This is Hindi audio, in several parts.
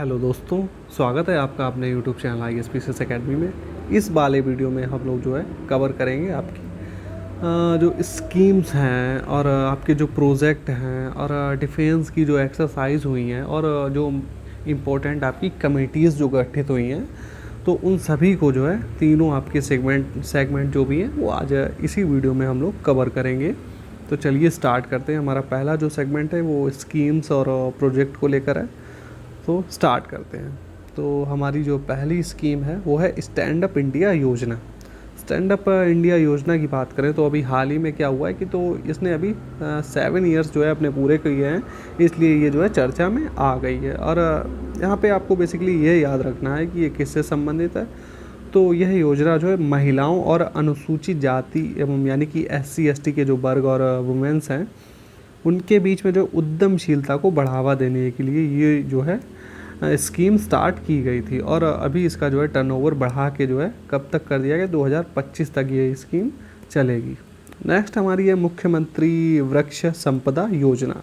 हेलो दोस्तों, स्वागत है आपका अपने यूट्यूब चैनल ISPCS अकेडमी में। इस वाले वीडियो में हम लोग जो है कवर करेंगे आपकी जो स्कीम्स हैं और आपके जो प्रोजेक्ट हैं और डिफेंस की जो एक्सरसाइज हुई हैं और जो इम्पोर्टेंट आपकी कमेटीज़ जो गठित हुई हैं, तो उन सभी को जो है तीनों आपके सेगमेंट जो भी हैं वो आज इसी वीडियो में हम लोग कवर करेंगे। तो चलिए स्टार्ट करते हैं। हमारा पहला जो सेगमेंट है वो स्कीम्स और प्रोजेक्ट को लेकर है, तो स्टार्ट करते हैं। तो हमारी जो पहली स्कीम है वो है स्टैंड अप इंडिया योजना। स्टैंड अप इंडिया योजना की बात करें तो अभी हाल ही में क्या हुआ है कि तो इसने अभी 7 ईयर्स जो है अपने पूरे किए हैं, इसलिए ये जो है चर्चा में आ गई है। और यहाँ पे आपको बेसिकली ये याद रखना है कि ये किससे संबंधित है। तो यह योजना जो है महिलाओं और अनुसूचित जाति एवं यानी कि SC ST के जो वर्ग और वुमेंस हैं उनके बीच में जो उद्यमशीलता को बढ़ावा देने के लिए ये जो है स्कीम स्टार्ट की गई थी। और अभी इसका जो है टर्नओवर बढ़ा के जो है कब तक कर दिया गया, 2025 तक ये स्कीम चलेगी। नेक्स्ट हमारी है मुख्यमंत्री वृक्ष संपदा योजना।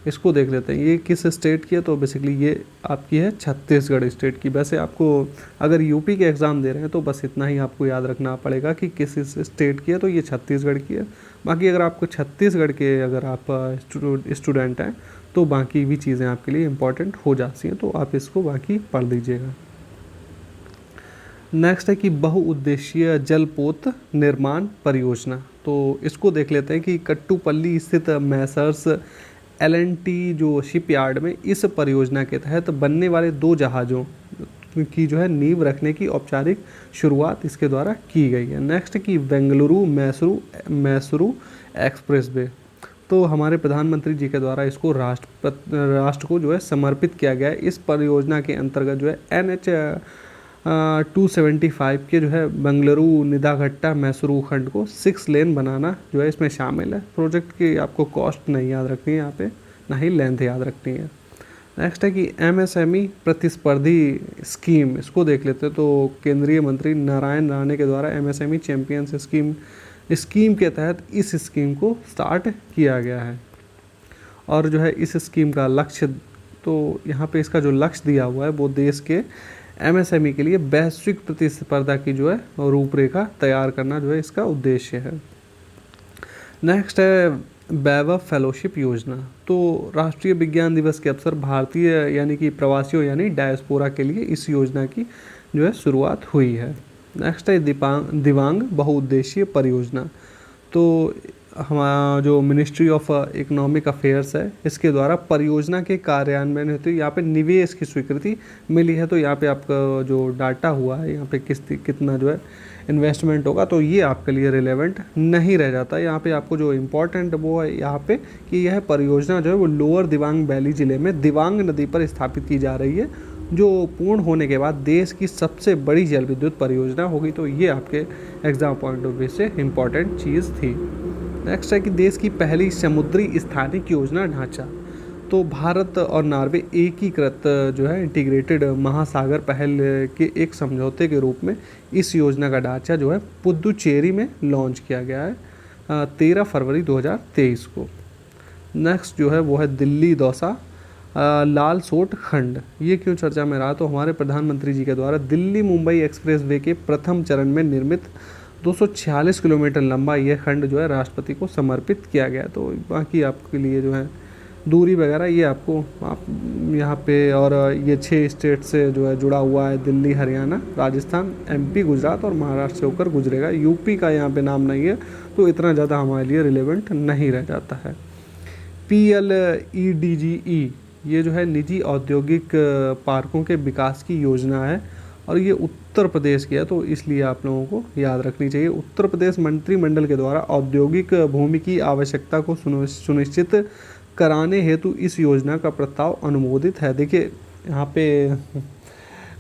इसको देख लेते हैं, ये किस स्टेट की है। तो बेसिकली ये आपकी है छत्तीसगढ़ स्टेट की। वैसे आपको अगर यूपी के एग्ज़ाम दे रहे हैं तो बस इतना ही आपको याद रखना पड़ेगा कि किस स्टेट की है, तो ये छत्तीसगढ़ की है। बाकी अगर आपको छत्तीसगढ़ के अगर आप स्टूडेंट हैं तो बाकी भी चीज़ें आपके लिए इम्पॉर्टेंट हो जाती हैं, तो आप इसको बाकी पढ़ लीजिएगा। नेक्स्ट है कि बहुउद्देशीय जलपोत निर्माण परियोजना। तो इसको देख लेते हैं कि कट्टुपल्ली स्थित मैसर्स LNT जो शिपयार्ड में इस परियोजना के तहत बनने वाले 2 जहाज़ों की जो है नींव रखने की औपचारिक शुरुआत इसके द्वारा की गई है। नेक्स्ट की बेंगलुरु मैसूरू एक्सप्रेसवे। तो हमारे प्रधानमंत्री जी के द्वारा इसको राष्ट्र को जो है समर्पित किया गया है। इस परियोजना के अंतर्गत जो है NH 275 के जो है बेंगलुरु निदाघट्टा मैसूरू खंड को 6 लेन बनाना जो है इसमें शामिल है। प्रोजेक्ट की आपको कॉस्ट नहीं याद रखनी है यहाँ पे, ना ही लेंथ याद रखनी है। नेक्स्ट है कि MSME प्रतिस्पर्धी स्कीम। इसको देख लेते हैं। तो केंद्रीय मंत्री नारायण राणे के द्वारा MSME चैंपियंस स्कीम के तहत इस स्कीम को स्टार्ट किया गया है। और जो है इस स्कीम का लक्ष्य, तो यहाँ पे इसका जो लक्ष्य दिया हुआ है वो देश के MSME के लिए वैश्विक प्रतिस्पर्धा की जो है रूपरेखा तैयार करना जो है इसका उद्देश्य है। नेक्स्ट है वैभव फेलोशिप योजना। तो राष्ट्रीय विज्ञान दिवस के अवसर भारतीय यानी कि प्रवासियों यानी डायस्पोरा के लिए इस योजना की जो है शुरुआत हुई है। नेक्स्ट है दिव्यांग बहुउद्देशीय परियोजना। तो हमारा जो मिनिस्ट्री ऑफ इकोनॉमिक अफेयर्स है इसके द्वारा परियोजना के कार्यान्वयन हेतु यहाँ पे निवेश की स्वीकृति मिली है। तो यहाँ पे आपका जो डाटा हुआ है यहाँ पे कितना जो है इन्वेस्टमेंट होगा, तो ये आपके लिए रिलेवेंट नहीं रह जाता। यहाँ पे आपको जो इम्पोर्टेंट वो है यहाँ पे कि यह परियोजना जो है वो लोअर दिबांग वैली ज़िले में दिबांग नदी पर स्थापित की जा रही है, जो पूर्ण होने के बाद देश की सबसे बड़ी जल विद्युत परियोजना होगी। तो ये आपके एग्जाम पॉइंट ऑफ व्यू से इम्पॉर्टेंट चीज़ थी। नेक्स्ट है कि देश की पहली समुद्री स्थानिक योजना ढांचा। तो भारत और नॉर्वे एकीकृत जो है इंटीग्रेटेड महासागर पहल के एक समझौते के रूप में इस योजना का ढांचा जो है पुदुचेरी में लॉन्च किया गया है 13 फरवरी 2023 को। नेक्स्ट जो है वो है दिल्ली दौसा लाल सोट खंड। ये क्यों चर्चा में रहा, तो हमारे प्रधानमंत्री जी के द्वारा दिल्ली मुंबई एक्सप्रेसवे के प्रथम चरण में निर्मित 246 किलोमीटर लंबा यह खंड जो है राष्ट्रपति को समर्पित किया गया। तो बाकी आपके लिए जो है दूरी वगैरह ये आपको आप यहाँ पे, और ये 6 स्टेट से जो है जुड़ा हुआ है, दिल्ली, हरियाणा, राजस्थान, MP, गुजरात और महाराष्ट्र से होकर गुजरेगा। यूपी का यहाँ पे नाम नहीं है, तो इतना ज़्यादा हमारे लिए रिलेवेंट नहीं रह जाता है। PLEDGE ये जो है निजी औद्योगिक पार्कों के विकास की योजना है और ये उत्तर प्रदेश की है, तो इसलिए आप लोगों को याद रखनी चाहिए। उत्तर प्रदेश मंत्रिमंडल के द्वारा औद्योगिक भूमि की आवश्यकता को सुनिश्चित कराने हेतु इस योजना का प्रस्ताव अनुमोदित है। देखिए यहाँ पे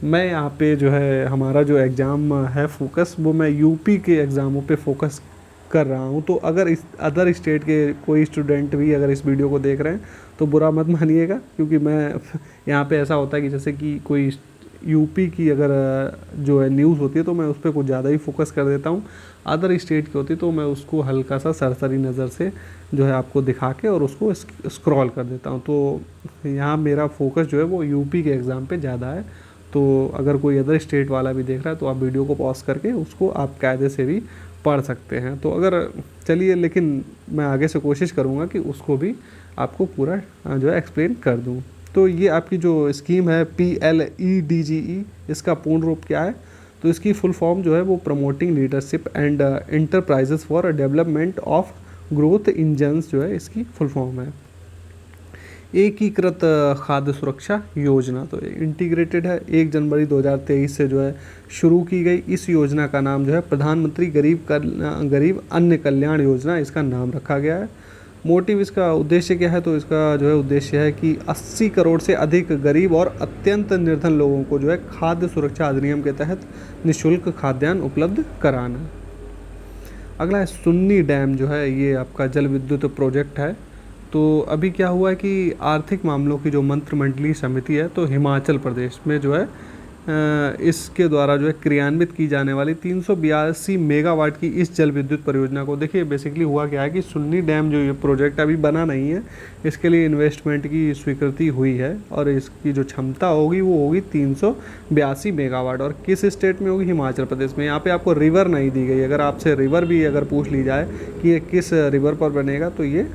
मैं यहाँ पे जो है हमारा जो एग्ज़ाम है फोकस वो मैं यूपी के एग्ज़ामों पे फोकस कर रहा हूँ। तो अगर इस अदर स्टेट के कोई स्टूडेंट भी अगर इस वीडियो को देख रहे हैं तो बुरा मत मानिएगा, क्योंकि मैं यहाँ पे ऐसा होता है कि जैसे कि कोई यूपी की अगर जो है न्यूज़ होती है तो मैं उस पर कुछ ज़्यादा ही फोकस कर देता हूँ। अदर स्टेट की होती तो मैं उसको हल्का सा सरसरी नज़र से जो है आपको दिखा के और उसको स्क्रॉल कर देता हूँ। तो यहाँ मेरा फोकस जो है वो यूपी के एग्ज़ाम पे ज़्यादा है। तो अगर कोई अदर स्टेट वाला भी देख रहा है तो आप वीडियो को पॉज करके उसको आप कायदे से भी पढ़ सकते हैं। तो अगर चलिए, लेकिन मैं आगे से कोशिश करूँगा कि उसको भी आपको पूरा जो है एक्सप्लेन कर दूँ। तो ये आपकी जो स्कीम है PLEDGE, इसका पूर्ण रूप क्या है? तो इसकी फुल फॉर्म जो है वो promoting leadership and enterprises for development of growth engines जो है इसकी फुल फॉर्म है। एकीकृत खाद्य सुरक्षा योजना, तो इंटीग्रेटेड है, 1 जनवरी 2023 से जो है शुरू की गई। इस योजना का नाम जो है प्रधानमंत्री गरीब अन्न कल्याण योजना इसका नाम रखा गया है। मोटिव, इसका उद्देश्य क्या है? तो इसका जो है उद्देश्य है कि 80 करोड़ से अधिक गरीब और अत्यंत निर्धन लोगों को जो है खाद्य सुरक्षा अधिनियम के तहत निःशुल्क खाद्यान्न उपलब्ध कराना। अगला है सुन्नी डैम, जो है ये आपका जल विद्युत प्रोजेक्ट है। तो अभी क्या हुआ है कि आर्थिक मामलों की जो मंत्रिमंडलीय समिति है तो हिमाचल प्रदेश में जो है इसके द्वारा जो है क्रियान्वित की जाने वाली 382 मेगावाट की इस जल विद्युत परियोजना को, देखिए बेसिकली हुआ क्या है कि सुन्नी डैम जो ये प्रोजेक्ट अभी बना नहीं है, इसके लिए इन्वेस्टमेंट की स्वीकृति हुई है और इसकी जो क्षमता होगी वो होगी 382 मेगावाट। और किस स्टेट में होगी? हिमाचल प्रदेश में। यहाँ पे आपको रिवर नहीं दी गई। अगर आपसे रिवर भी अगर पूछ ली जाए कि ये किस रिवर पर बनेगा तो ये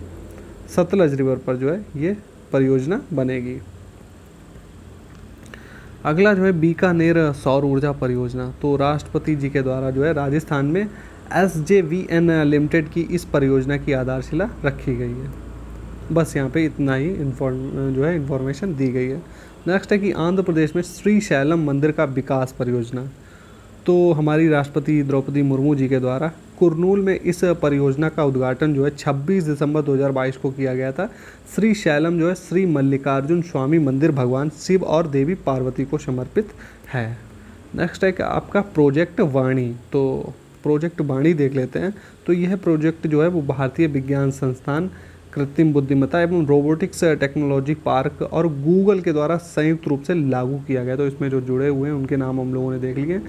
सतलज रिवर पर जो है ये परियोजना बनेगी। अगला जो है बीकानेर सौर ऊर्जा परियोजना, तो राष्ट्रपति जी के द्वारा जो है राजस्थान में SJVN लिमिटेड की इस परियोजना की आधारशिला रखी गई है। बस यहाँ पे इतना ही इन्फॉर्मेशन दी गई है। नेक्स्ट है कि आंध्र प्रदेश में श्री शैलम मंदिर का विकास परियोजना, तो हमारी राष्ट्रपति द्रौपदी मुर्मू जी के द्वारा कुरनूल में इस परियोजना का उद्घाटन जो है 26 दिसंबर 2022 को किया गया था। श्री शैलम जो है श्री मल्लिकार्जुन स्वामी मंदिर भगवान शिव और देवी पार्वती को समर्पित है। नेक्स्ट है कि आपका प्रोजेक्ट वाणी, तो प्रोजेक्ट वाणी देख लेते हैं। तो यह प्रोजेक्ट जो है वो भारतीय विज्ञान संस्थान, कृत्रिम बुद्धिमत्ता एवं रोबोटिक्स टेक्नोलॉजी पार्क और गूगल के द्वारा संयुक्त रूप से लागू किया गया। तो इसमें जो जुड़े हुए हैं उनके नाम हम लोगों ने देख लिए।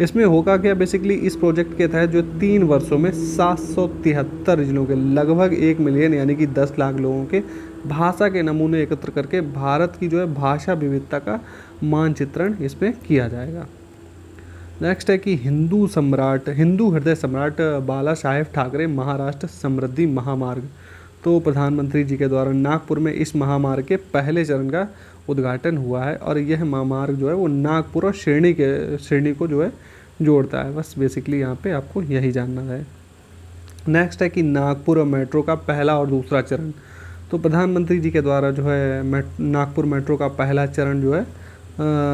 इसमें होगा क्या, बेसिकली इस प्रोजेक्ट के तहत जो 3 वर्षों में 773 जिलों के लगभग 1 मिलियन यानी कि 10 लाख लोगों के भाषा के नमूने एकत्र करके भारत की जो है भाषा विविधता का मानचित्रण इसमें किया जाएगा। नेक्स्ट है कि हिंदू हृदय सम्राट बाला साहेब ठाकरे महाराष्ट्र समृद्धि महामार्ग, तो प्रधानमंत्री जी के द्वारा नागपुर में इस महामार्ग के पहले चरण का उद्घाटन हुआ है और यह महामार्ग जो है वो नागपुर और श्रेणी को जो है जोड़ता है। बस बेसिकली यहाँ पे आपको यही जानना है। नेक्स्ट है कि नागपुर मेट्रो का पहला और दूसरा चरण, तो प्रधानमंत्री जी के द्वारा जो है नागपुर मेट्रो का पहला चरण जो है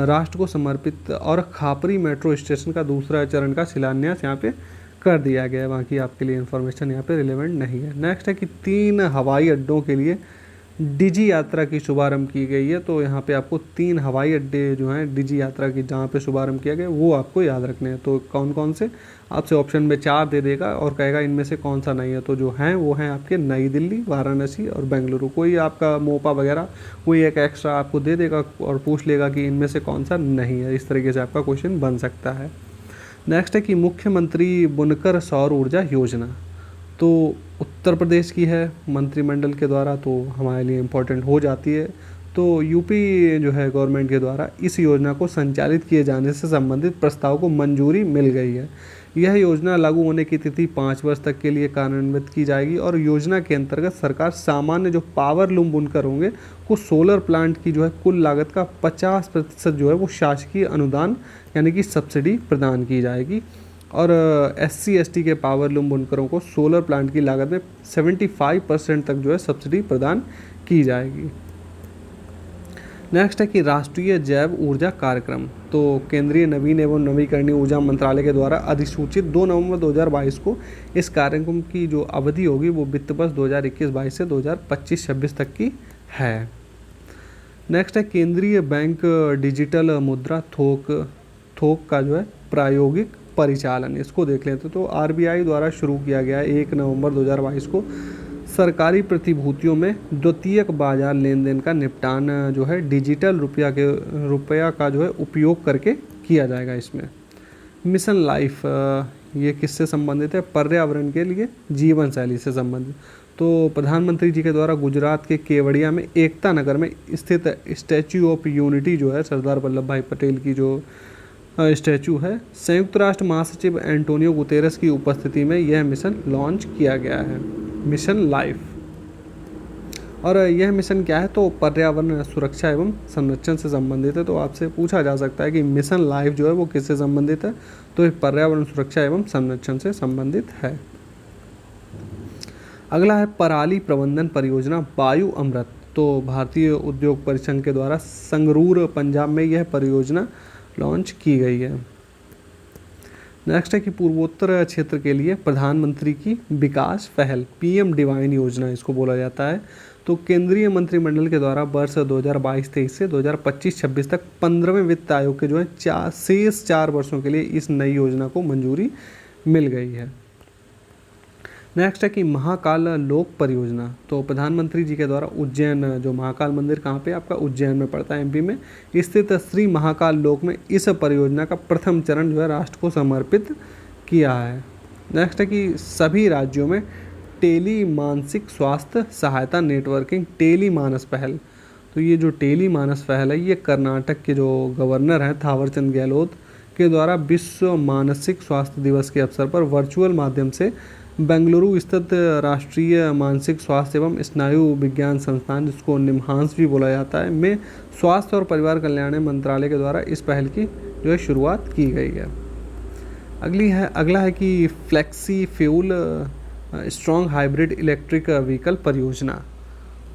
राष्ट्र को समर्पित और खापरी मेट्रो स्टेशन का दूसरा चरण का शिलान्यास यहाँ पे कर दिया गया है। बाकी आपके लिए इन्फॉर्मेशन यहाँ पे रिलेवेंट नहीं है। नेक्स्ट है कि 3 हवाई अड्डों के लिए डिजी यात्रा की शुभारंभ की गई है। तो यहाँ पे आपको 3 हवाई अड्डे जो हैं डिजी यात्रा की जहाँ पे शुभारंभ किया गया वो आपको याद रखने हैं। तो कौन कौन से, आपसे ऑप्शन में 4 दे देगा और कहेगा इनमें से कौन सा नहीं है। तो जो हैं वो हैं आपके नई दिल्ली, वाराणसी और बेंगलुरु। कोई आपका मोपा वगैरह कोई एक एक्स्ट्रा आपको दे देगा और पूछ लेगा कि इनमें से कौन सा नहीं है। इस तरीके से आपका क्वेश्चन बन सकता है। नेक्स्ट है कि मुख्यमंत्री बुनकर सौर ऊर्जा योजना, तो उत्तर प्रदेश की है मंत्रिमंडल के द्वारा, तो हमारे लिए इम्पोर्टेंट हो जाती है। तो यूपी जो है गवर्नमेंट के द्वारा इस योजना को संचालित किए जाने से संबंधित प्रस्ताव को मंजूरी मिल गई है। यह योजना लागू होने की तिथि 5 वर्ष तक के लिए कार्यान्वित की जाएगी और योजना के अंतर्गत सरकार सामान्य जो पावर लूम बुनकर होंगे को सोलर प्लांट की जो है कुल लागत का 50% जो है वो शासकीय अनुदान यानी कि सब्सिडी प्रदान की जाएगी और SC/ST के पावर लूम बुनकरों को सोलर प्लांट की लागत में 75% तक जो है सब्सिडी प्रदान की जाएगी। नेक्स्ट है कि राष्ट्रीय जैव ऊर्जा कार्यक्रम, तो केंद्रीय नवीन एवं नवीकरणीय ऊर्जा मंत्रालय के द्वारा अधिसूचित 2 नवंबर 2022 को इस कार्यक्रम की जो अवधि होगी वो वित्त वर्ष 2021-22 से 2025-26 तक की है। नेक्स्ट है केंद्रीय बैंक डिजिटल मुद्रा थोक का जो है प्रायोगिक परिचालन, इसको देख लेते तो RBI द्वारा शुरू किया गया है 1 नवंबर 2022 को सरकारी प्रतिभूतियों में द्वितीयक बाजार लेन देन का निपटान जो है डिजिटल रुपया का जो है उपयोग करके किया जाएगा इसमें। मिशन लाइफ ये किससे संबंधित है? पर्यावरण के लिए जीवन शैली से संबंधित। तो प्रधानमंत्री जी के द्वारा गुजरात के केवड़िया में एकता नगर में स्थित स्टैच्यू ऑफ यूनिटी जो है सरदार वल्लभ भाई पटेल की जो स्टैचू है, संयुक्त राष्ट्र महासचिव एंटोनियो गुतेरस की उपस्थिति में यह मिशन लॉन्च किया गया है, मिशन लाइफ। और यह मिशन क्या है? तो पर्यावरण सुरक्षा एवं संरक्षण से संबंधित है। तो आपसे पूछा जा सकता है कि मिशन लाइफ जो है वो किससे संबंधित है? तो ये पर्यावरण सुरक्षा एवं संरक्षण से संबंधित है। अगला है पराली प्रबंधन परियोजना वायु अमृत। तो भारतीय उद्योग परिसंघ के द्वारा संगरूर पंजाब में यह परियोजना लॉन्च की गई है। नेक्स्ट है कि पूर्वोत्तर क्षेत्र के लिए प्रधानमंत्री की विकास पहल, पीएम डिवाइन योजना इसको बोला जाता है। तो केंद्रीय मंत्रिमंडल के द्वारा वर्ष 2022-23 से 2025-26 तक 15वें वित्त आयोग के जो है शेष 4 वर्षों के लिए इस नई योजना को मंजूरी मिल गई है। नेक्स्ट है कि महाकाल लोक परियोजना। तो प्रधानमंत्री जी के द्वारा उज्जैन, जो महाकाल मंदिर कहाँ पे? आपका उज्जैन में पड़ता है, एमपी में स्थित श्री महाकाल लोक में इस परियोजना का प्रथम चरण जो है राष्ट्र को समर्पित किया है। नेक्स्ट है कि सभी राज्यों में टेली मानसिक स्वास्थ्य सहायता नेटवर्किंग टेली मानस पहल। तो ये जो टेली मानस पहल है ये कर्नाटक के जो गवर्नर हैं थावरचंद गहलोत के द्वारा विश्व मानसिक स्वास्थ्य दिवस के अवसर पर वर्चुअल माध्यम से बेंगलुरु स्थित राष्ट्रीय मानसिक स्वास्थ्य एवं स्नायु विज्ञान संस्थान, जिसको निम्हांस भी बोला जाता है, में स्वास्थ्य और परिवार कल्याण मंत्रालय के द्वारा इस पहल की जो है शुरुआत की गई है। अगला है कि flexi fuel strong hybrid electric vehicle परियोजना।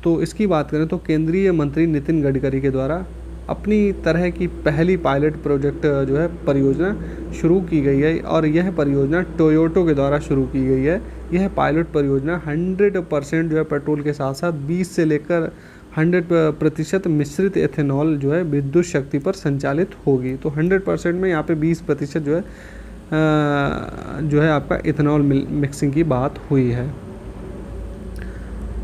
तो इसकी बात करें तो केंद्रीय मंत्री नितिन गडकरी के द्वारा अपनी तरह की पहली पायलट प्रोजेक्ट जो है परियोजना शुरू की गई है और यह परियोजना टोयोटो के द्वारा शुरू की गई है। यह पायलट परियोजना 100% जो है पेट्रोल के साथ साथ 20 से लेकर 100% मिश्रित एथेनॉल जो है विद्युत शक्ति पर संचालित होगी। तो 100% में यहाँ पे 20% जो है आपका इथेनॉल मिक्सिंग की बात हुई है।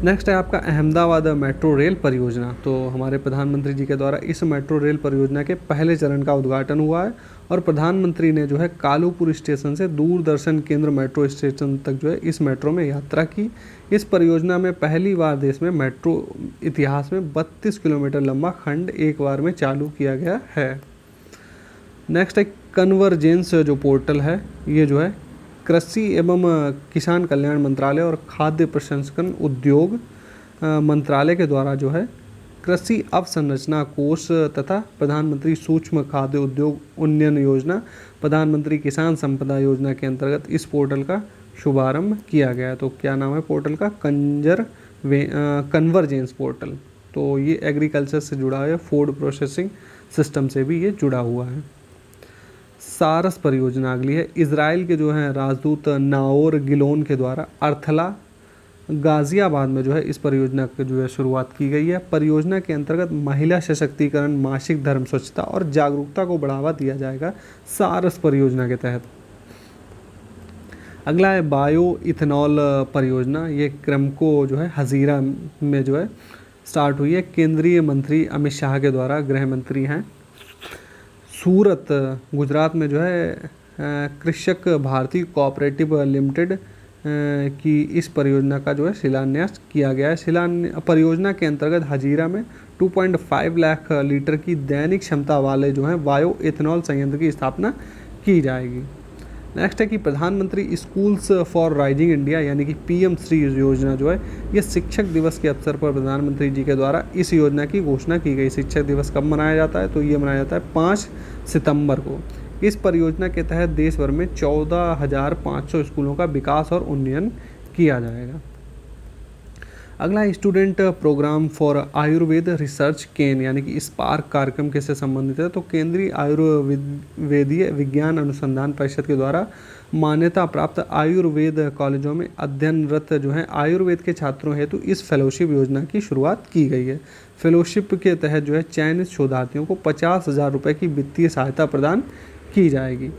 नेक्स्ट है आपका अहमदाबाद मेट्रो रेल परियोजना। तो हमारे प्रधानमंत्री जी के द्वारा इस मेट्रो रेल परियोजना के पहले चरण का उद्घाटन हुआ है और प्रधानमंत्री ने जो है कालूपुर स्टेशन से दूरदर्शन केंद्र मेट्रो स्टेशन तक जो है इस मेट्रो में यात्रा की। इस परियोजना में पहली बार देश में मेट्रो इतिहास में 32 किलोमीटर लंबा खंड एक बार में चालू किया गया है। नेक्स्ट है कन्वर्जेंस जो पोर्टल है, ये जो है कृषि एवं किसान कल्याण मंत्रालय और खाद्य प्रसंस्करण उद्योग मंत्रालय के द्वारा जो है कृषि अवसंरचना कोष तथा प्रधानमंत्री सूक्ष्म खाद्य उद्योग उन्नयन योजना, प्रधानमंत्री किसान संपदा योजना के अंतर्गत इस पोर्टल का शुभारंभ किया गया है। तो क्या नाम है पोर्टल का? Convergence portal. तो ये एग्रीकल्चर से जुड़ा है, फूड प्रोसेसिंग सिस्टम से भी ये जुड़ा हुआ है। सारस परियोजना अगली है। इजराइल के जो है राजदूत नाओर गिलोन के द्वारा अर्थला गाजियाबाद में जो है इस परियोजना की जो है शुरुआत की गई है। परियोजना के अंतर्गत महिला सशक्तिकरण, मासिक धर्म स्वच्छता और जागरूकता को बढ़ावा दिया जाएगा सारस परियोजना के तहत। अगला है बायो इथेनॉल परियोजना। ये क्रमको जो है हजीरा में जो है स्टार्ट हुई है। केंद्रीय मंत्री अमित शाह के द्वारा, गृह मंत्री हैं, सूरत गुजरात में जो है कृषक भारती कोऑपरेटिव लिमिटेड की इस परियोजना का जो है शिलान्यास किया गया है। परियोजना के अंतर्गत हजीरा में 2.5 लाख लीटर की दैनिक क्षमता वाले जो है बायो इथेनॉल संयंत्र की स्थापना की जाएगी। नेक्स्ट है कि प्रधानमंत्री स्कूल्स फॉर राइजिंग इंडिया यानी कि PM श्री योजना जो है ये शिक्षक दिवस के अवसर पर प्रधानमंत्री जी के द्वारा इस योजना की घोषणा की गई। शिक्षक दिवस कब मनाया जाता है? तो ये मनाया जाता है 5 सितंबर को। इस परियोजना के तहत देश भर में 14,500 स्कूलों का विकास और उन्नयन किया जाएगा। अगला student programme for Ayurveda research Ken यानी कि स्पार्क कार्यक्रम किससे संबंधित है? तो केंद्रीय आयुर्वेदीय विज्ञान अनुसंधान परिषद के द्वारा मान्यता प्राप्त आयुर्वेद कॉलेजों में अध्ययनरत जो है आयुर्वेद के छात्रों हेतु इस फेलोशिप योजना की शुरुआत की गई है। फेलोशिप के तहत जो है चयनित शोधार्थियों को 50,000 रुपये की वित्तीय सहायता प्रदान की जाएगी।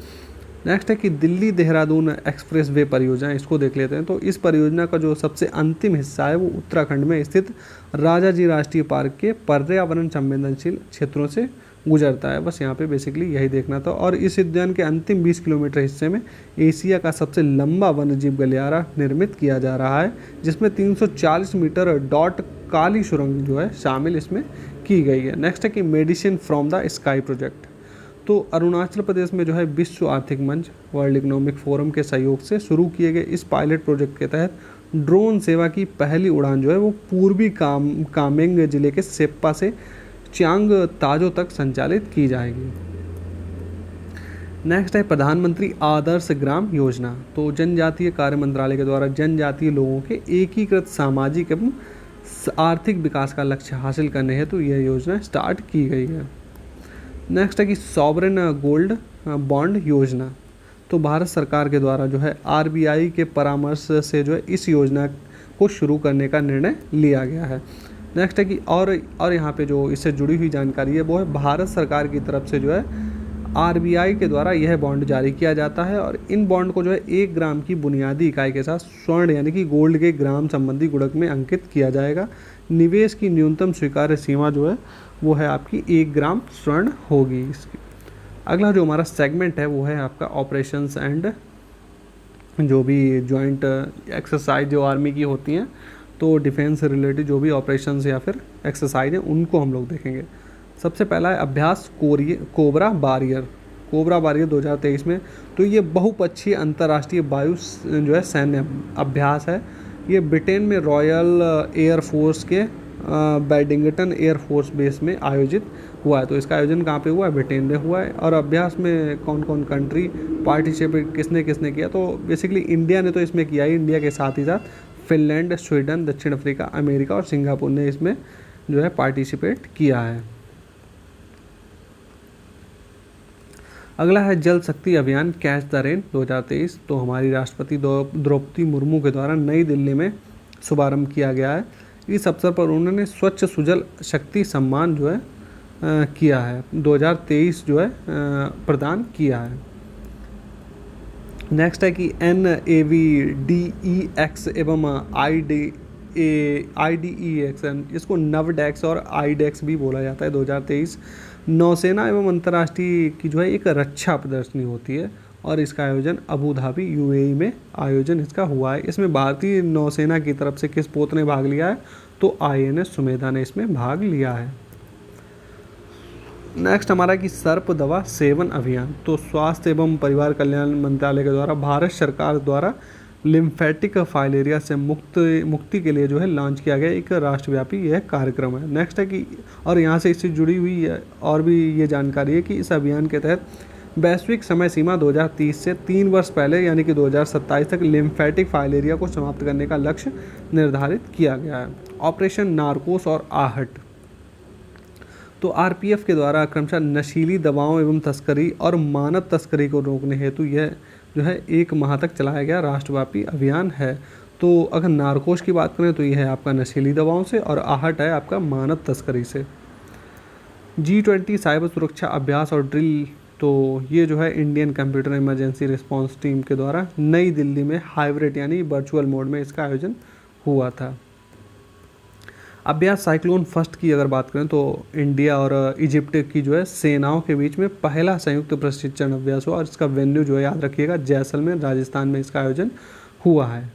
नेक्स्ट है कि दिल्ली देहरादून एक्सप्रेस वे परियोजना, इसको देख लेते हैं। तो इस परियोजना का जो सबसे अंतिम हिस्सा है वो उत्तराखंड में स्थित राजाजी राष्ट्रीय पार्क के पर्यावरण संवेदनशील क्षेत्रों से गुजरता है। बस यहाँ पे बेसिकली यही देखना था। और इस उद्यान के अंतिम 20 किलोमीटर हिस्से में एशिया का सबसे लंबा वन्यजीव गलियारा निर्मित किया जा रहा है, जिसमें 340 मीटर डॉट काली सुरंग जो है शामिल इसमें की गई है। नेक्स्ट है कि medicine from the sky project. तो अरुणाचल प्रदेश में जो है विश्व आर्थिक मंच वर्ल्ड इकोनॉमिक फोरम के सहयोग से शुरू किए गए इस पायलट प्रोजेक्ट के तहत ड्रोन सेवा की पहली उड़ान जो है वो पूर्वी कामेंग जिले के सेप्पा से चांग ताजो तक संचालित की जाएगी। नेक्स्ट है प्रधानमंत्री आदर्श ग्राम योजना। तो जनजातीय कार्य मंत्रालय के द्वारा जनजातीय लोगों के एकीकृत सामाजिक एवं आर्थिक विकास का लक्ष्य हासिल करने हेतु यह योजना स्टार्ट की गई है। नेक्स्ट है कि सॉवरेन गोल्ड बॉन्ड योजना। तो भारत सरकार के द्वारा जो है आरबीआई के परामर्श से जो है इस योजना को शुरू करने का निर्णय लिया गया है। नेक्स्ट है कि और यहाँ पे जो इससे जुड़ी हुई जानकारी है वो है भारत सरकार की तरफ से जो है आरबीआई के द्वारा यह बॉन्ड जारी किया जाता है और इन बॉन्ड को जो है 1 ग्राम की बुनियादी इकाई के साथ स्वर्ण यानी कि गोल्ड के ग्राम संबंधी गुणक में अंकित किया जाएगा। निवेश की न्यूनतम स्वीकार्य सीमा जो है वो है आपकी 1 ग्राम स्वर्ण होगी इसकी। अगला जो हमारा सेगमेंट है वो है आपका ऑपरेशंस एंड जो भी जॉइंट एक्सरसाइज जो आर्मी की होती हैं, तो डिफेंस से रिलेटेड जो भी ऑपरेशंस या फिर एक्सरसाइज हैं उनको हम लोग देखेंगे। सबसे पहला है अभ्यास कोबरा बारियर। कोबरा बारियर 2023 में, तो ये बहुपक्षीय अंतर्राष्ट्रीय वायु जो है सैन्य अभ्यास है। ये ब्रिटेन में रॉयल एयर फोर्स के बैडिंगटन एयर फोर्स बेस में आयोजित हुआ है। तो इसका आयोजन कहाँ पे हुआ है? ब्रिटेन में हुआ है। और अभ्यास में कौन कौन कंट्री पार्टिसिपेट किसने किसने किया? तो बेसिकली इंडिया ने तो इसमें किया ही, इंडिया के साथ ही साथ फिनलैंड, स्वीडन, दक्षिण अफ्रीका, अमेरिका और सिंगापुर ने इसमें जो है पार्टिसिपेट किया है। अगला है जल शक्ति अभियान कैच द रेन 2023। तो हमारी राष्ट्रपति द्रौपदी मुर्मू के द्वारा नई दिल्ली में शुभारंभ किया गया है। इस अवसर पर उन्होंने स्वच्छ सुजल शक्ति सम्मान जो है किया है 2023 जो है प्रदान किया है। नेक्स्ट है कि NAVDEX एवं IDEX, इसको नवडेक्स और आईडेक्स भी बोला जाता है। 2023 नौसेना एवं अंतर्राष्ट्रीय की जो है एक रक्षा प्रदर्शनी होती है और इसका आयोजन अबू धाबी UAE में आयोजन इसका हुआ है। इसमें भारतीय नौसेना की तरफ से किस पोत ने भाग लिया है? तो INS सुमेधा ने इसमें भाग लिया है। नेक्स्ट हमारा कि सर्प दवा सेवन अभियान। तो स्वास्थ्य एवं परिवार कल्याण मंत्रालय के द्वारा भारत सरकार द्वारा लिम्फेटिक फाइलेरिया से मुक्ति के लिए जो है लॉन्च किया गया एक राष्ट्रव्यापी यह कार्यक्रम है। नेक्स्ट है कि और यहाँ से इससे जुड़ी हुई और भी ये जानकारी है कि इस अभियान के तहत वैश्विक समय सीमा 2030 से 3 वर्ष पहले यानी कि 2027 तक लिम्फेटिक फाइलेरिया को समाप्त करने का लक्ष्य निर्धारित किया गया है। ऑपरेशन नार्कोस और आहट। तो RPF के द्वारा क्रमशः नशीली दवाओं एवं तस्करी और मानव तस्करी को रोकने हेतु यह जो है 1 माह तक चलाया गया राष्ट्रव्यापी अभियान है। तो अगर नार्कोस की बात करें तो यह है आपका नशीली दवाओं से और आहट है आपका मानव तस्करी से। G20 साइबर सुरक्षा अभ्यास और ड्रिल। तो ये जो है Indian computer emergency response team के द्वारा नई दिल्ली में हाइब्रिड यानी वर्चुअल मोड में इसका आयोजन हुआ था। अभ्यास साइक्लोन फर्स्ट की अगर बात करें तो इंडिया और इजिप्ट की जो है सेनाओं के बीच में पहला संयुक्त प्रशिक्षण अभ्यास हुआ और इसका वेन्यू जो है याद रखिएगा जैसलमेर राजस्थान में इसका आयोजन हुआ है।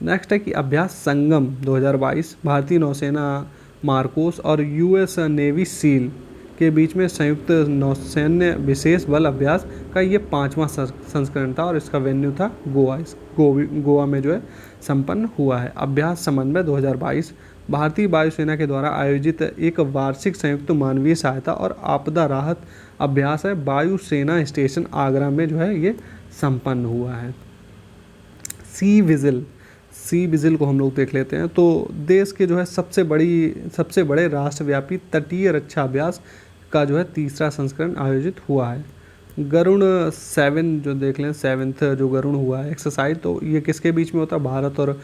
नेक्स्ट है कि अभ्यास संगम 2022 भारतीय नौसेना मार्कोस और US नेवी सील के बीच में संयुक्त नौसैन्य विशेष बल अभ्यास का ये 5वां संस्करण था और इसका वेन्यू था गोवा में जो है संपन्न हुआ है। अभ्यास समन्वय 2022 भारतीय वायुसेना के द्वारा आयोजित एक वार्षिक संयुक्त मानवीय सहायता और आपदा राहत अभ्यास है। वायुसेना स्टेशन आगरा में जो है ये संपन्न हुआ है। सी विजिल को हम लोग देख लेते हैं। तो देश के जो है सबसे बड़े राष्ट्रव्यापी तटीय रक्षा अभ्यास का जो है 3रा संस्करण आयोजित हुआ है। गरुण 7 जो देख लें 7th जो गरुण हुआ है एक्सरसाइज, तो ये किसके बीच में होता है? भारत और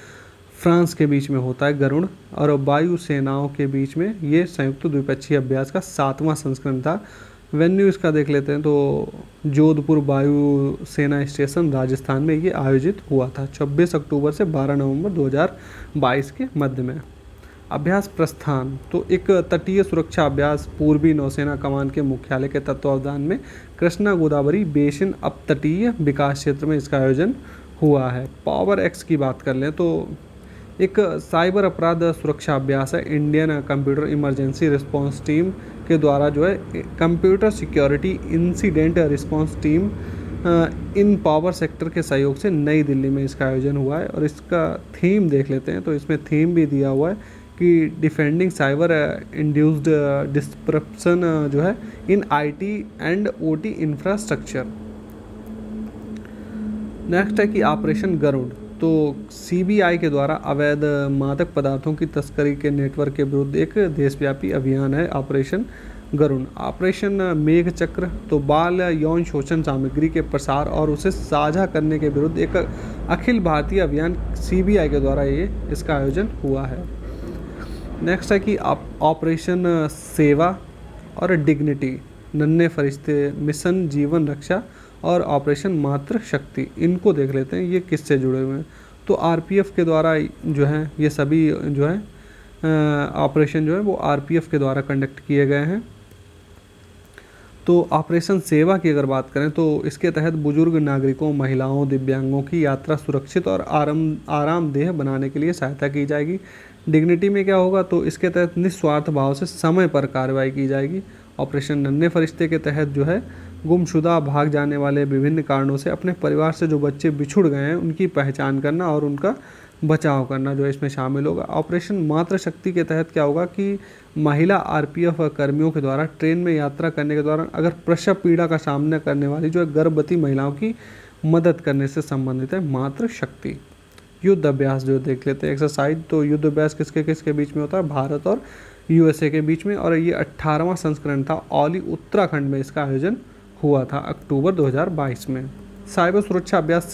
फ्रांस के बीच में होता है गरुण, और वायु सेनाओं के बीच में ये संयुक्त द्विपक्षीय अभ्यास का 7वां संस्करण था वेन्यू इसका देख लेते हैं तो जोधपुर वायु सेना स्टेशन राजस्थान में ये आयोजित हुआ था 26 अक्टूबर से 12 नवंबर 2022 के मध्य में। अभ्यास प्रस्थान तो एक तटीय सुरक्षा अभ्यास पूर्वी नौसेना कमान के मुख्यालय के तत्वावधान में कृष्णा गोदावरी बेसिन अपतटीय विकास क्षेत्र में इसका आयोजन हुआ है। पावर एक्स की बात कर लें तो एक साइबर अपराध सुरक्षा अभ्यास है Indian computer emergency response team के द्वारा जो है computer security incident response team in power sector के सहयोग से नई दिल्ली में इसका आयोजन हुआ है। और इसका थीम देख लेते हैं तो इसमें थीम भी दिया हुआ है कि डिफेंडिंग साइबर इंड्यूस्ड डिस्ट्रप्शन जो है in IT and OT infrastructure. Next है कि ऑपरेशन गरुड़ तो सीबीआई के द्वारा अवैध मादक पदार्थों की तस्करी के नेटवर्क के विरुद्ध एक देशव्यापी अभियान है ऑपरेशन गरुड़। ऑपरेशन मेघ चक्र तो बाल यौन शोषण सामग्री के प्रसार और उसे साझा करने के विरुद्ध एक अखिल भारतीय अभियान सीबीआई के द्वारा ये इसका आयोजन हुआ है। नेक्स्ट है कि ऑपरेशन सेवा और डिग्निटी, नन्हे फरिश्ते, मिशन जीवन रक्षा और ऑपरेशन मातृ शक्ति, इनको देख लेते हैं ये किससे जुड़े हुए हैं। तो आरपीएफ के द्वारा जो है ये सभी जो है ऑपरेशन जो है वो आरपीएफ के द्वारा कंडक्ट किए गए हैं। तो ऑपरेशन सेवा की अगर बात करें तो इसके तहत बुजुर्ग नागरिकों, महिलाओं, दिव्यांगों की यात्रा सुरक्षित और आरामदेह बनाने के लिए सहायता की जाएगी। डिग्निटी में क्या होगा तो इसके तहत निस्वार्थ भाव से समय पर कार्रवाई की जाएगी। ऑपरेशन नन्हे फरिश्ते के तहत जो है गुमशुदा, भाग जाने वाले, विभिन्न कारणों से अपने परिवार से जो बच्चे बिछुड़ गए हैं उनकी पहचान करना और उनका बचाव करना जो इसमें शामिल होगा। ऑपरेशन मातृशक्ति के तहत क्या होगा कि महिला आरपीएफ कर्मियों के द्वारा ट्रेन में यात्रा करने के दौरान अगर प्रसव पीड़ा का सामना करने वाली जो है गर्भवती महिलाओं की मदद करने से संबंधित है मातृशक्ति। युद्ध अभ्यास जो देख लेते हैं एक्सरसाइज, तो युद्ध अभ्यास किसके किसके बीच में होता है, भारत और यूएसए के बीच में, और ये 18वां संस्करण था। औली उत्तराखंड में इसका आयोजन हुआ था अक्टूबर 2022 में। साइबर सुरक्षा अभ्यास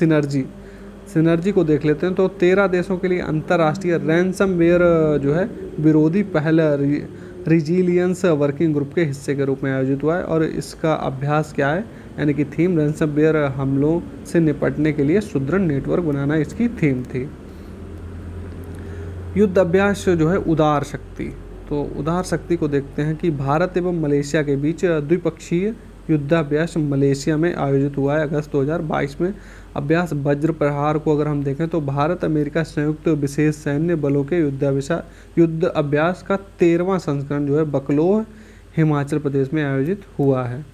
सिनर्जी को देख लेते हैं तो 13 देशों के लिए अंतर्राष्ट्रीय रैंसमवेयर जो है विरोधी पहल रिजिलियंस वर्किंग ग्रुप के हिस्से के रूप में आयोजित हुआ है। और इसका अभ्यास क्या है, यानी कि थीम रैंसमवेयर हमलों से निपटने के लिए सुदृढ़ नेटवर्क बनाना इसकी थीम थी। युद्ध अभ्यास जो है उदार शक्ति, तो उदार शक्ति को देखते हैं कि भारत एवं मलेशिया के बीच द्विपक्षीय युद्धाभ्यास मलेशिया में आयोजित हुआ है अगस्त 2022 में। अभ्यास वज्र प्रहार को अगर हम देखें तो भारत अमेरिका संयुक्त विशेष सैन्य बलों के युद्ध अभ्यास का 13वां संस्करण जो है बकलोह हिमाचल प्रदेश में आयोजित हुआ है।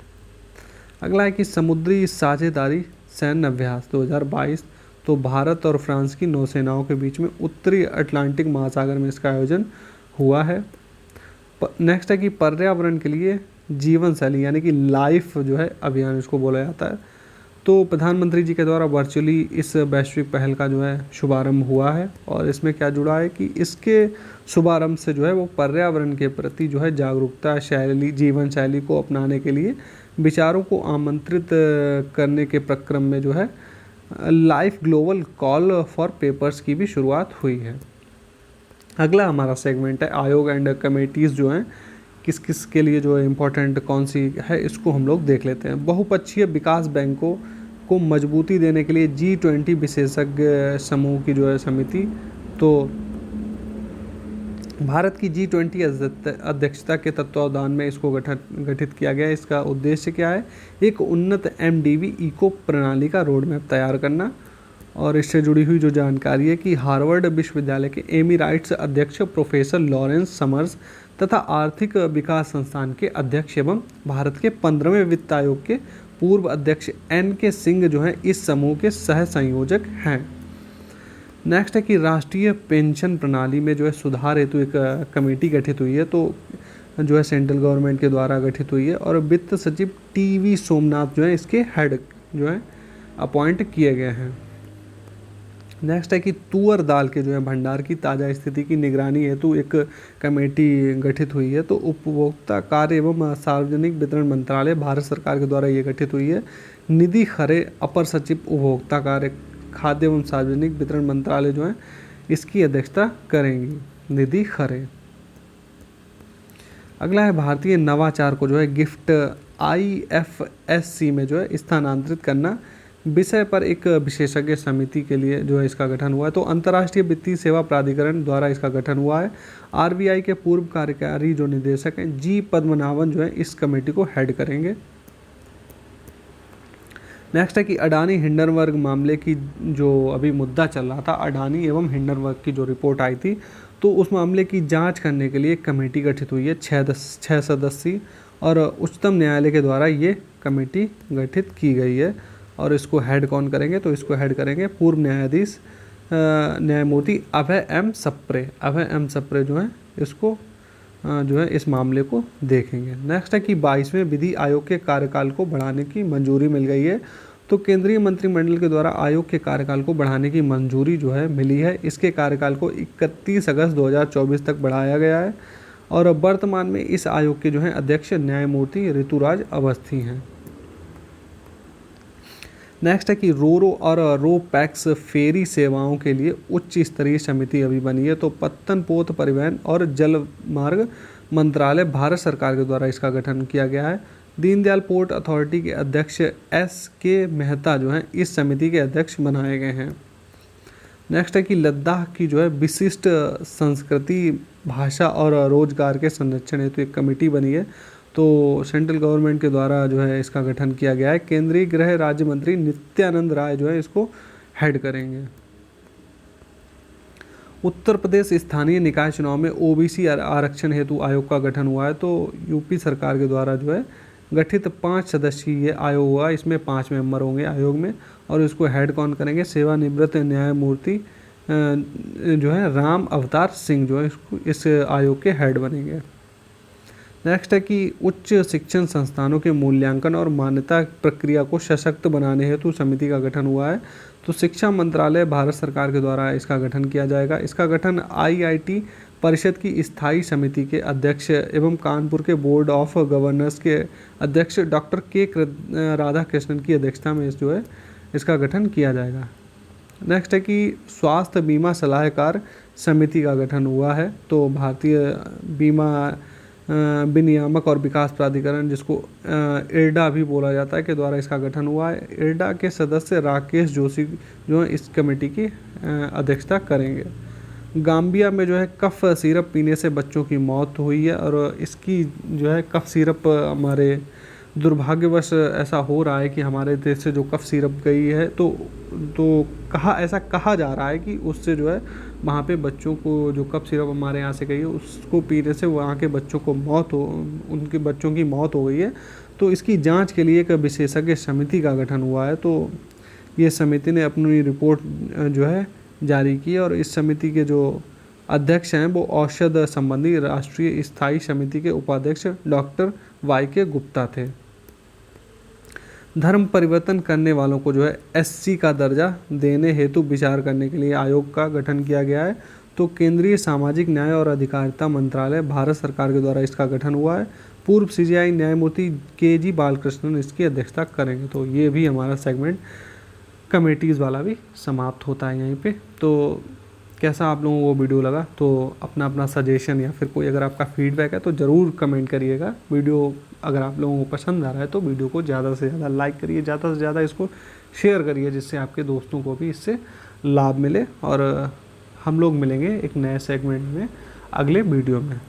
अगला है कि समुद्री साझेदारी सैन्य अभ्यास 2022, तो भारत और फ्रांस की नौसेनाओं के बीच में उत्तरी अटलांटिक महासागर में इसका आयोजन हुआ है। नेक्स्ट है कि पर्यावरण के लिए जीवन शैली यानी कि लाइफ जो है अभियान इसको बोला जाता है। तो प्रधानमंत्री जी के द्वारा वर्चुअली इस वैश्विक पहल का जो है शुभारंभ हुआ है। और इसमें क्या जुड़ा है कि इसके शुभारंभ से जो है वो पर्यावरण के प्रति जो है जागरूकता, जीवन शैली को अपनाने के लिए विचारों को आमंत्रित करने के प्रक्रम में जो है life global call for papers की भी शुरुआत हुई है। अगला हमारा सेगमेंट है आयोग एंड कमेटीज़ जो हैं किस किस के लिए जो है इम्पोर्टेंट कौन सी है, इसको हम लोग देख लेते हैं। बहुपक्षीय विकास बैंकों को मजबूती देने के लिए G20 विशेषज्ञ समूह की जो है समिति, तो भारत की G20 अध्यक्षता के तत्वावधान में इसको गठित किया गया। इसका उद्देश्य क्या है, एक उन्नत MDV इको प्रणाली का रोड मैप तैयार करना। और इससे जुड़ी हुई जो जानकारी है कि हार्वर्ड विश्वविद्यालय के एमिराइट्स अध्यक्ष प्रोफेसर लॉरेंस समर्स तथा आर्थिक विकास संस्थान के अध्यक्ष एवं भारत के 15वें वित्त आयोग के पूर्व अध्यक्ष NK सिंह जो हैं इस समूह के सह संयोजक हैं। नेक्स्ट है कि राष्ट्रीय पेंशन प्रणाली में जो है सुधार हेतु एक कमेटी गठित हुई है, तो जो है सेंट्रल गवर्नमेंट के द्वारा गठित हुई है। और वित्त सचिव TV सोमनाथ जो है इसके हेड जो है अपॉइंट किए गए हैं। नेक्स्ट है कि तुअर दाल के जो है भंडार की ताज़ा स्थिति की निगरानी हेतु एक कमेटी गठित हुई है। तो उपभोक्ता कार्य एवं सार्वजनिक वितरण मंत्रालय भारत सरकार के द्वारा ये गठित हुई है। निधि खरे अपर सचिव उपभोक्ता कार्य खाद्य एवं सार्वजनिक वितरण मंत्रालय जो है इसकी अध्यक्षता करेंगी निधि खरे। अगला है भारतीय नवाचार को जो है गिफ्ट IFSC में जो है स्थानांतरित करना विषय पर एक विशेषज्ञ समिति के लिए जो है इसका गठन हुआ है। तो अंतर्राष्ट्रीय वित्तीय सेवा प्राधिकरण द्वारा इसका गठन हुआ है। RBI के पूर्व कार्यकारी जो निदेशक हैं जी पद्मनाभन जो है इस कमेटी को हेड करेंगे। नेक्स्ट है कि अडानी हिंडनबर्ग मामले की जो अभी मुद्दा चल रहा था, अडानी एवं हिंडनबर्ग की जो रिपोर्ट आई थी, तो उस मामले की जांच करने के लिए एक कमेटी गठित हुई है 6 सदस्यीय, और उच्चतम न्यायालय के द्वारा ये कमेटी गठित की गई है। और इसको हेड कौन करेंगे, तो इसको हेड करेंगे पूर्व न्यायाधीश न्यायमूर्ति अभय एम सप्रे जो है इसको जो है इस मामले को देखेंगे। नेक्स्ट है कि 22वें विधि आयोग के कार्यकाल को बढ़ाने की मंजूरी मिल गई है। तो केंद्रीय मंत्रिमंडल के द्वारा आयोग के कार्यकाल को बढ़ाने की मंजूरी जो है मिली है। इसके कार्यकाल को 31 अगस्त 2024 तक बढ़ाया गया है, और वर्तमान में इस आयोग के जो है अध्यक्ष न्यायमूर्ति ऋतुराज अवस्थी हैं। नेक्स्ट है कि रोरो और रो पैक्स फेरी सेवाओं के लिए उच्च स्तरीय समिति अभी बनी है। तो पत्तन पोत परिवहन और जल मार्ग मंत्रालय भारत सरकार के द्वारा इसका गठन किया गया है। दीनदयाल पोर्ट अथॉरिटी के अध्यक्ष SK मेहता जो हैं इस समिति के अध्यक्ष बनाए गए हैं। नेक्स्ट है कि लद्दाख की जो है विशिष्ट संस्कृति, भाषा और रोजगार के संरक्षण हेतु एक कमेटी बनी है। तो सेंट्रल गवर्नमेंट के द्वारा जो है इसका गठन किया गया है। केंद्रीय गृह राज्य मंत्री नित्यानंद राय जो है इसको हेड करेंगे। उत्तर प्रदेश स्थानीय निकाय चुनाव में OBC आरक्षण हेतु आयोग का गठन हुआ है। तो यूपी सरकार के द्वारा जो है गठित 5 सदस्यीय आयोग हुआ। इसमें 5 मेंबर होंगे आयोग में, और इसको हेड कौन करेंगे, सेवानिवृत्त न्यायमूर्ति जो है राम अवतार सिंह जो है इसको इस आयोग के हेड बनेंगे। नेक्स्ट है कि उच्च शिक्षण संस्थानों के मूल्यांकन और मान्यता प्रक्रिया को सशक्त बनाने हेतु समिति का गठन हुआ है। तो शिक्षा मंत्रालय भारत सरकार के द्वारा इसका गठन किया जाएगा। इसका गठन IIT परिषद की स्थायी समिति के अध्यक्ष एवं कानपुर के बोर्ड ऑफ गवर्नर्स के अध्यक्ष डॉक्टर K राधाकृष्णन की अध्यक्षता में जो है इसका गठन किया जाएगा। नेक्स्ट है कि स्वास्थ्य बीमा सलाहकार समिति का गठन हुआ है। तो भारतीय बीमा विनियामक और विकास प्राधिकरण, जिसको IRDA भी बोला जाता है, के द्वारा इसका गठन हुआ है। IRDA के सदस्य राकेश जोशी जो है इस कमेटी की अध्यक्षता करेंगे। गाम्बिया में जो है कफ सिरप पीने से बच्चों की मौत हुई है, और इसकी जो है कफ सिरप हमारे दुर्भाग्यवश ऐसा हो रहा है कि हमारे देश से जो कफ सिरप गई है, तो ऐसा कहा जा रहा है कि उससे जो है वहाँ पे बच्चों को जो कफ सिरप हमारे यहाँ से गई है उसको पीने से वहाँ के बच्चों को उनके बच्चों की मौत हो गई है। तो इसकी जांच के लिए एक विशेषज्ञ समिति का गठन हुआ है। तो ये समिति ने अपनी रिपोर्ट जो है जारी की, और इस समिति के जो अध्यक्ष हैं वो औषध संबंधी राष्ट्रीय स्थायी समिति के उपाध्यक्ष डॉक्टर YK गुप्ता थे। धर्म परिवर्तन करने वालों को जो है SC का दर्जा देने हेतु विचार करने के लिए आयोग का गठन किया गया है। तो केंद्रीय सामाजिक न्याय और अधिकारिता मंत्रालय भारत सरकार के द्वारा इसका गठन हुआ है। पूर्व CJI न्यायमूर्ति KG बालकृष्णन इसकी अध्यक्षता करेंगे। तो ये भी हमारा सेगमेंट कमेटीज़ वाला भी समाप्त होता है यहीं पे। तो कैसा आप लोगों को वीडियो लगा, तो अपना सजेशन या फिर कोई अगर आपका फीडबैक है तो ज़रूर कमेंट करिएगा। वीडियो अगर आप लोगों को पसंद आ रहा है तो वीडियो को ज़्यादा से ज़्यादा लाइक करिए, ज़्यादा से ज़्यादा इसको शेयर करिए, जिससे आपके दोस्तों को भी इससे लाभ मिले। और हम लोग मिलेंगे एक नए सेगमेंट में अगले वीडियो में।